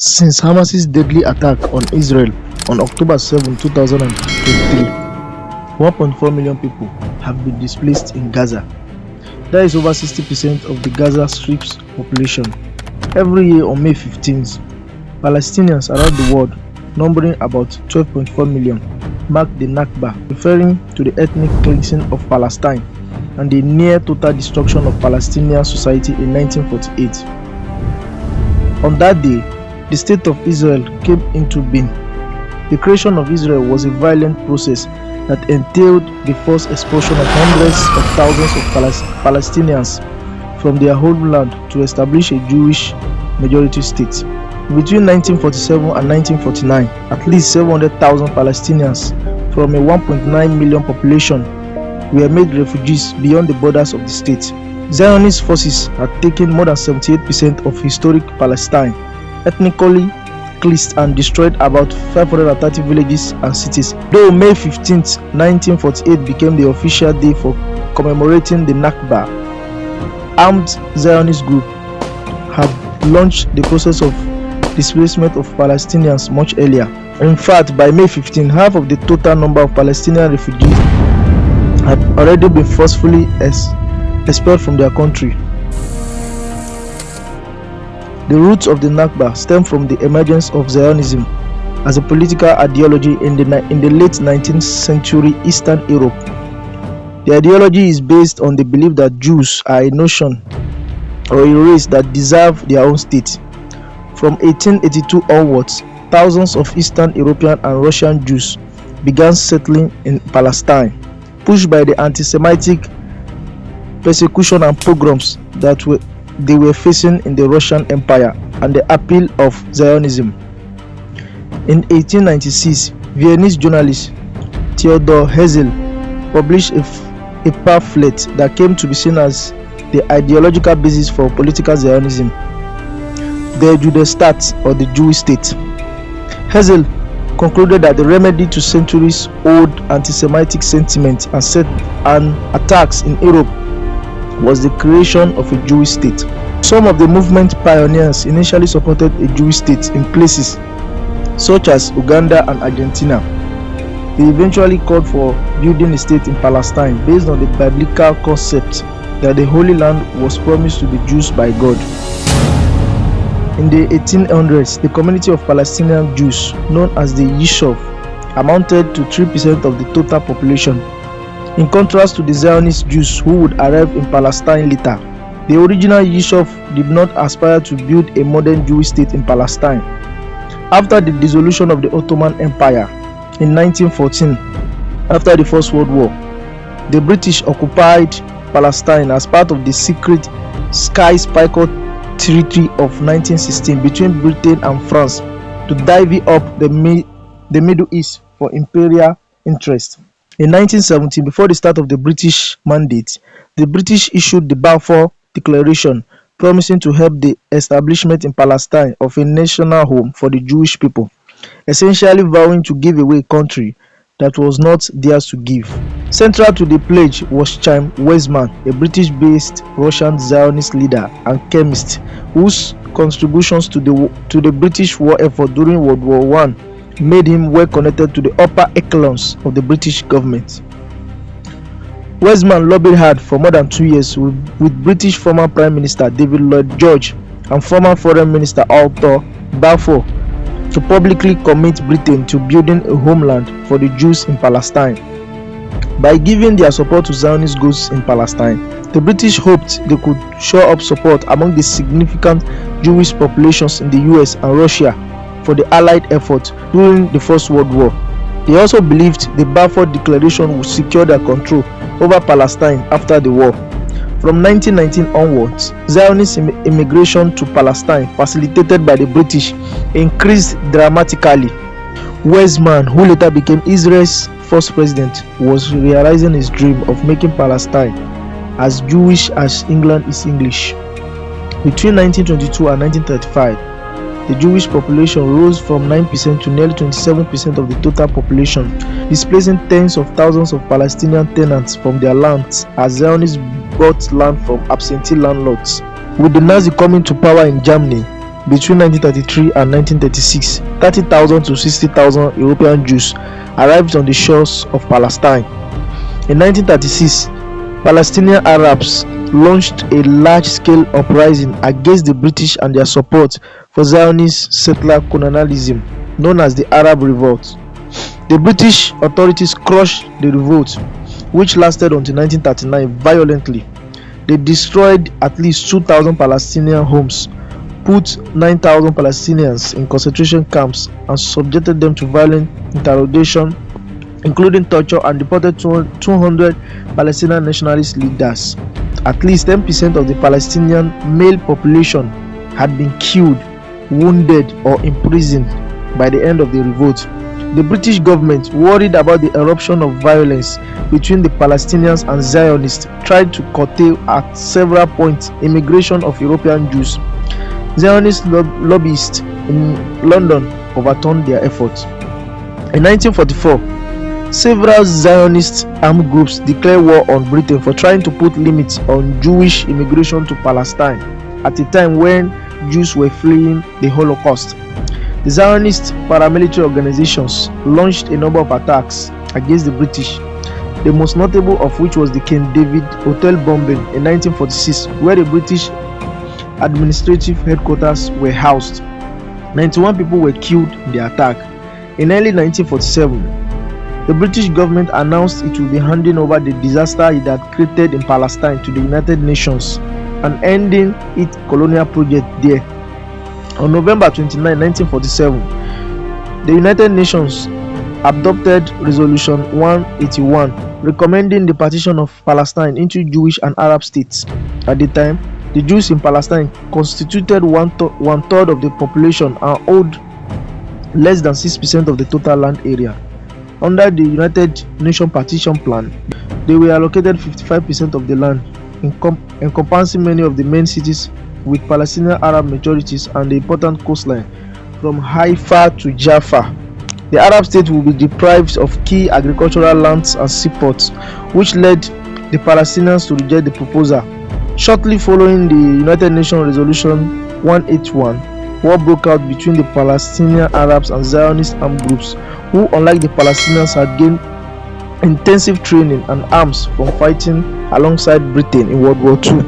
Since Hamas's deadly attack on Israel on October 7, 2023, 1.4 million people have been displaced in Gaza. That is over 60% of the Gaza Strip's population. Every year on May 15th, Palestinians around the world, numbering about 12.4 million, mark the Nakba, referring to the ethnic cleansing of Palestine and the near total destruction of Palestinian society in 1948. On that day, the State of Israel came into being. The creation of Israel was a violent process that entailed the forced expulsion of hundreds of thousands of Palestinians from their homeland to establish a Jewish majority state. Between 1947 and 1949, at least 700,000 Palestinians from a 1.9 million population were made refugees beyond the borders of the state. Zionist forces had taken more than 78% of historic Palestine, ethnically cleansed and destroyed about 530 villages and cities. Though May 15, 1948 became the official day for commemorating the Nakba, armed Zionist groups had launched the process of displacement of Palestinians much earlier. In fact, by May 15, half of the total number of Palestinian refugees had already been forcefully expelled from their country. The roots of the Nakba stem from the emergence of Zionism as a political ideology in the late 19th century Eastern Europe. The ideology is based on the belief that Jews are a nation or a race that deserve their own state. From 1882 onwards, thousands of Eastern European and Russian Jews began settling in Palestine, pushed by the anti-Semitic persecution and pogroms that they were facing in the Russian Empire and the appeal of Zionism. In 1896, Viennese journalist Theodor Herzl published a pamphlet that came to be seen as the ideological basis for political Zionism, the Judestat, or the Jewish state. Herzl concluded that the remedy to centuries-old anti-Semitic sentiment and attacks in Europe was the creation of a Jewish state. Some of the movement pioneers initially supported a Jewish state in places such as Uganda and Argentina. They eventually called for building a state in Palestine based on the biblical concept that the Holy Land was promised to the Jews by God. In the 1800s, the community of Palestinian Jews, known as the Yishuv, amounted to 3% of the total population. In contrast to the Zionist Jews who would arrive in Palestine later, the original Yishuv did not aspire to build a modern Jewish state in Palestine. After the dissolution of the Ottoman Empire in 1914, after the First World War, the British occupied Palestine as part of the secret Sky-Spiked Treaty of 1916 between Britain and France to divvy up the Middle East for imperial interest. In 1917, before the start of the British Mandate, the British issued the Balfour Declaration, promising to help the establishment in Palestine of a national home for the Jewish people, essentially vowing to give away a country that was not theirs to give. Central to the pledge was Chaim Weizmann, a British-based Russian Zionist leader and chemist whose contributions to the British war effort during World War I made him well connected to the upper echelons of the British government. Weizmann lobbied hard for more than 2 years with British former Prime Minister David Lloyd George and former Foreign Minister Arthur Balfour to publicly commit Britain to building a homeland for the Jews in Palestine. By giving their support to Zionist goals in Palestine, the British hoped they could shore up support among the significant Jewish populations in the US and Russia for the Allied effort during the First World War. They also believed the Balfour Declaration would secure their control over Palestine after the war. From 1919 onwards, Zionist immigration to Palestine, facilitated by the British, increased dramatically. Weizmann, who later became Israel's first president, was realizing his dream of making Palestine as Jewish as England is English. Between 1922 and 1935, the Jewish population rose from 9% to nearly 27% of the total population, displacing tens of thousands of Palestinian tenants from their lands as Zionists bought land from absentee landlords. With the Nazis coming to power in Germany, between 1933 and 1936, 30,000 to 60,000 European Jews arrived on the shores of Palestine. In 1936, Palestinian Arabs launched a large-scale uprising against the British and their support for Zionist settler colonialism, known as the Arab Revolt. The British authorities crushed the revolt, which lasted until 1939, violently. They destroyed at least 2,000 Palestinian homes, put 9,000 Palestinians in concentration camps, and subjected them to violent interrogation, including torture, and deported 200 Palestinian nationalist leaders. At least 10% of the Palestinian male population had been killed, wounded, or imprisoned by the end of the revolt. The British government, worried about the eruption of violence between the Palestinians and Zionists, tried to curtail at several points immigration of European Jews. Zionist lobbyists in London overturned their efforts. In 1944, several Zionist armed groups declared war on Britain for trying to put limits on Jewish immigration to Palestine at a time when Jews were fleeing the Holocaust. The Zionist paramilitary organizations launched a number of attacks against the British, the most notable of which was the King David Hotel bombing in 1946, where the British administrative headquarters were housed. 91 people were killed in the attack. In early 1947, the British government announced it would be handing over the disaster it had created in Palestine to the United Nations and ending its colonial project there. On November 29, 1947, the United Nations adopted Resolution 181, recommending the partition of Palestine into Jewish and Arab states. At the time, the Jews in Palestine constituted one-third of the population and owned less than 6% of the total land area. Under the United Nations Partition Plan, they were allocated 55% of the land, encompassing many of the main cities with Palestinian Arab majorities and the important coastline from Haifa to Jaffa. The Arab states will be deprived of key agricultural lands and seaports, which led the Palestinians to reject the proposal. Shortly following the United Nations Resolution 181, war broke out between the Palestinian Arabs and Zionist armed groups, who, unlike the Palestinians, had gained intensive training and arms from fighting alongside Britain in World War II.